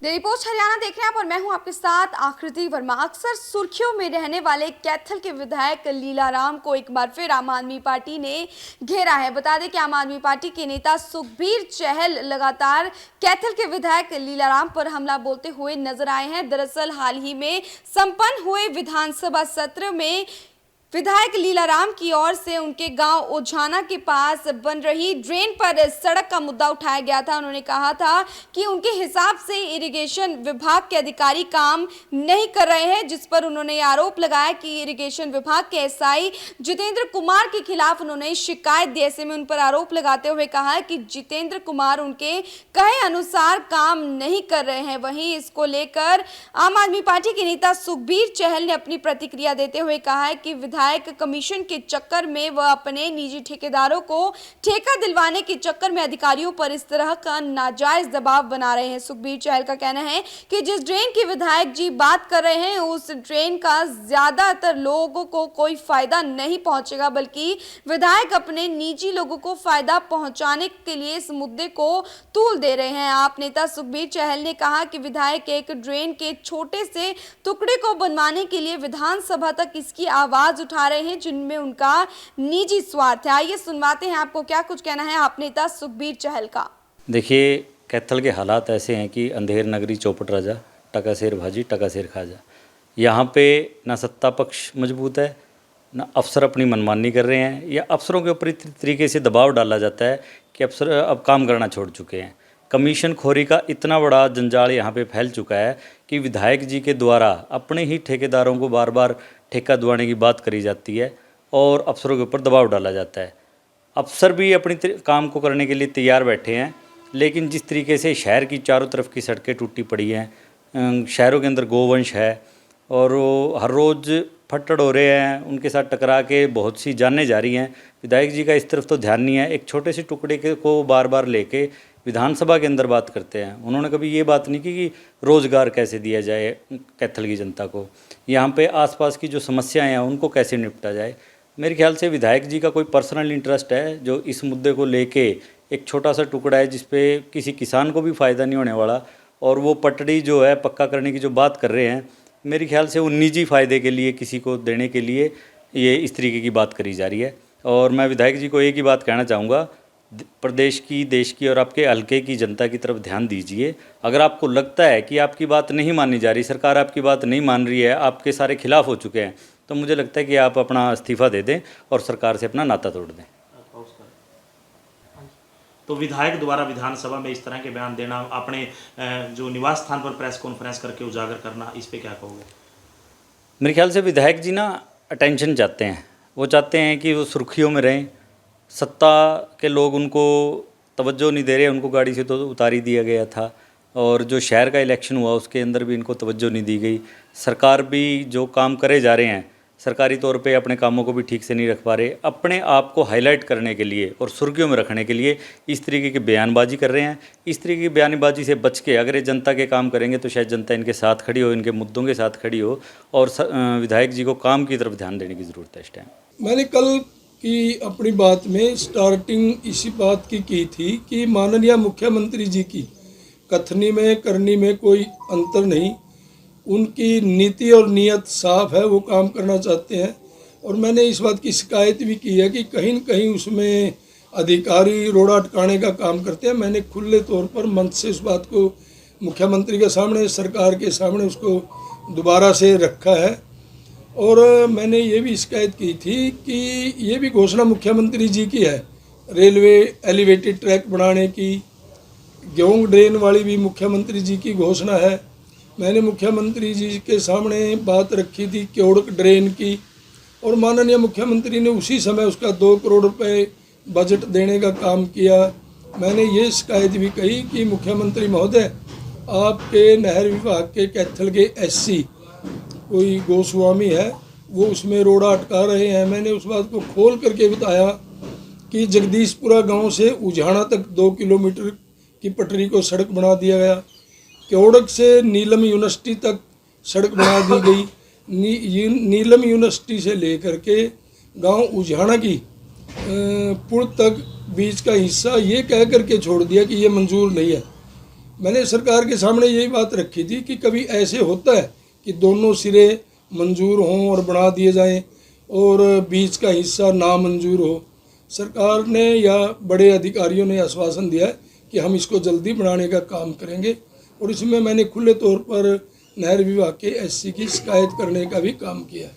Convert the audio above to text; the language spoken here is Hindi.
डेली पोस्ट हरियाणा देख रहे हैं आप और मैं हूं आपके साथ आकृति वर्मा। अक्सर सुर्खियों में रहने वाले कैथल के विधायक लीलाराम को एक बार फिर आम आदमी पार्टी ने घेरा है। बता दें कि आम आदमी पार्टी के नेता सुखबीर चहल लगातार कैथल के विधायक लीलाराम पर हमला बोलते हुए नजर आए हैं। दरअसल हाल ही में संपन्न हुए विधानसभा सत्र में विधायक लीलाराम की ओर से उनके गांव ओझाना के पास बन रही ड्रेन पर सड़क का मुद्दा उठाया गया था। उन्होंने कहा था कि उनके हिसाब से इरिगेशन विभाग के अधिकारी काम नहीं कर रहे हैं, जिस पर उन्होंने आरोप लगाया कि इरिगेशन विभाग के एसआई जितेंद्र कुमार के खिलाफ उन्होंने शिकायत दी। ऐसे में उन पर आरोप लगाते हुए कहा कि जितेंद्र कुमार उनके कहे अनुसार काम नहीं कर रहे हैं। वहीं इसको लेकर आम आदमी पार्टी के नेता सुखबीर चहल ने अपनी प्रतिक्रिया देते हुए कहा है कि विधायक कमीशन के चक्कर में वह अपने निजी ठेकेदारों को ठेका दिलवाने के चक्कर में अधिकारियों पर इस तरह का नाजायज दबाव बना रहे हैं। सुखबीर चहल का कहना है कि जिस ड्रेन की विधायक जी बात कर रहे हैं उस ड्रेन का ज्यादातर लोगों को कोई फायदा नहीं पहुंचेगा, बल्कि विधायक अपने निजी लोगों को फायदा पहुंचाने के लिए इस मुद्दे को तूल दे रहे हैं। आप नेता सुखबीर चहल ने कहा कि विधायक एक ड्रेन के छोटे से टुकड़े को बनवाने के लिए विधानसभा तक इसकी आवाज उठा रहे हैं, जिनमें उनका निजी स्वार्थ है। आइए सुनवाते हैं आपको क्या कुछ कहना है आप नेता सुखबीर चहल का। देखिए, कैथल के हालात ऐसे हैं कि अंधेर नगरी चौपट राजा, टका शेर भाजी टका शेर खाजा। यहाँ पे ना सत्ता पक्ष मजबूत है, ना अफसर अपनी मनमानी कर रहे हैं, या अफसरों के ऊपर इस तरीके से दबाव डाला जाता है कि अफसर अब काम करना छोड़ चुके हैं। कमीशन खोरी का इतना बड़ा जंजाल यहाँ पे फैल चुका है कि विधायक जी के द्वारा अपने ही ठेकेदारों को बार बार ठेका दिलवाने की बात करी जाती है और अफसरों के ऊपर दबाव डाला जाता है। अफसर भी अपनी काम को करने के लिए तैयार बैठे हैं, लेकिन जिस तरीके से शहर की चारों तरफ की सड़कें टूटी पड़ी हैं, शहरों के अंदर गोवंश है और वो हर रोज़ फट्टड़ हो रहे हैं, उनके साथ टकरा के बहुत सी जानें जा रही हैं। विधायक जी का इस तरफ तो ध्यान नहीं है। एक छोटे से टुकड़े को बार बार लेके विधानसभा के अंदर बात करते हैं। उन्होंने कभी ये बात नहीं की कि रोज़गार कैसे दिया जाए कैथल की जनता को, यहाँ पे आसपास की जो समस्याएं हैं उनको कैसे निपटा जाए। मेरे ख्याल से विधायक जी का कोई पर्सनल इंटरेस्ट है जो इस मुद्दे को लेके एक छोटा सा टुकड़ा है जिसपे किसी किसान को भी फ़ायदा नहीं होने वाला, और वो पटड़ी जो है पक्का करने की जो बात कर रहे हैं, मेरे ख्याल से वो निजी फ़ायदे के लिए किसी को देने के लिए ये इस तरीके की बात करी जा रही है। और मैं विधायक जी को एक ही बात कहना चाहूँगा, प्रदेश की, देश की और आपके हल्के की जनता की तरफ ध्यान दीजिए। अगर आपको लगता है कि आपकी बात नहीं मानी जा रही, सरकार आपकी बात नहीं मान रही है, आपके सारे खिलाफ हो चुके हैं, तो मुझे लगता है कि आप अपना इस्तीफ़ा दे दें और सरकार से अपना नाता तोड़ दें। तो विधायक द्वारा विधानसभा में इस तरह के बयान देना, अपने जो निवास स्थान पर प्रेस कॉन्फ्रेंस करके उजागर करना, इस पे क्या कहोगे? मेरे ख्याल से विधायक जी ना अटेंशन चाहते हैं। वो चाहते हैं कि वो सुर्खियों में रहें, सत्ता के लोग उनको तवज्जो नहीं दे रहे। उनको गाड़ी से तो उतार ही दिया गया था, और जो शहर का इलेक्शन हुआ उसके अंदर भी इनको तवज्जो नहीं दी गई। सरकार भी जो काम करे जा रहे हैं सरकारी तौर पे अपने कामों को भी ठीक से नहीं रख पा रहे। अपने आप को हाईलाइट करने के लिए और सुर्खियों में रखने के लिए इस तरीके की बयानबाजी कर रहे हैं। इस तरीके की बयानबाजी से बच के अगर ये जनता के काम करेंगे तो शायद जनता इनके साथ खड़ी हो, इनके मुद्दों के साथ खड़ी हो, और विधायक जी को काम की तरफ ध्यान देने की ज़रूरत है इस टाइम। मैंने कल की अपनी बात में स्टार्टिंग इसी बात की थी कि माननीय मुख्यमंत्री जी की कथनी में करनी में कोई अंतर नहीं, उनकी नीति और नीयत साफ है, वो काम करना चाहते हैं। और मैंने इस बात की शिकायत भी की है कि कहीं न कहीं उसमें अधिकारी रोड़ा अटकाने का काम करते हैं। मैंने खुले तौर पर मंच से उस बात को मुख्यमंत्री के सामने, सरकार के सामने उसको दोबारा से रखा है। और मैंने ये भी शिकायत की थी कि ये भी घोषणा मुख्यमंत्री जी की है, रेलवे एलिवेटेड ट्रैक बनाने की, गेहूँ ड्रेन वाली भी मुख्यमंत्री जी की घोषणा है। मैंने मुख्यमंत्री जी के सामने बात रखी थी क्योड़क ड्रेन की, और माननीय मुख्यमंत्री ने उसी समय उसका 2 करोड़ रुपए बजट देने का काम किया। मैंने ये शिकायत भी कही कि मुख्यमंत्री महोदय, आपके नहर विभाग के कैथल के एससी कोई गोस्वामी है, वो उसमें रोड़ा अटका रहे हैं। मैंने उस बात को खोल करके बताया कि जगदीशपुरा गांव से उझाना तक 2 किलोमीटर की पटरी को सड़क बना दिया गया, क्योड़क से नीलम यूनिवर्सिटी तक सड़क बना दी गई, नीलम यूनिवर्सिटी से लेकर के गांव उझाना की पुल तक बीच का हिस्सा ये कह करके छोड़ दिया कि ये मंजूर नहीं है। मैंने सरकार के सामने यही बात रखी थी कि कभी ऐसे होता है कि दोनों सिरे मंजूर हों और बना दिए जाएं और बीच का हिस्सा ना मंजूर हो। सरकार ने या बड़े अधिकारियों ने आश्वासन दिया है कि हम इसको जल्दी बनाने का काम करेंगे और इसमें मैंने खुले तौर पर नहर विभाग के एससी की शिकायत करने का भी काम किया है।